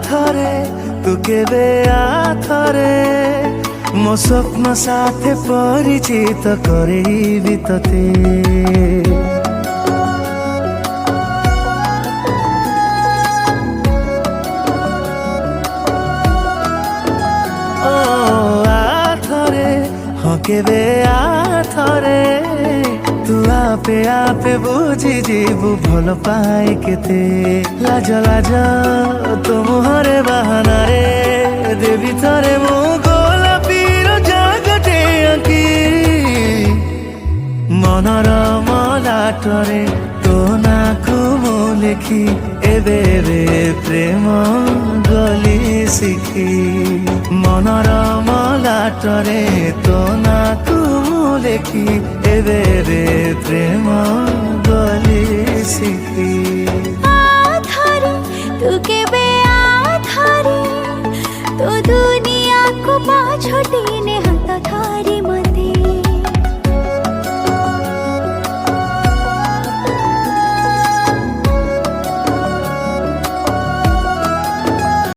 ଥରେ ତୁ କେବେ ଆ ଥରେ ମୋ ସ୍ୱପ୍ନ ସାଥେ ପରିଚିତ କରେଇବି ତତେ। ଓ ଆ ଥରେ ହଁ କେବେ ଆ ଥରେ तू आपे आपे बुझी जीवु भल पाए केते। लाज लाज तो मुहरे बहाना रे देवी थरे मु गोलापीर जागटे आंकी मनर मलाटरे तो नाकु मु लेखी एबे एबे प्रेम गली शिखी मनर मलाटरे तो नाकु मु लेखी एबे एबे प्रेम गली शिखी। आ थरे तू केबे आ थरे तू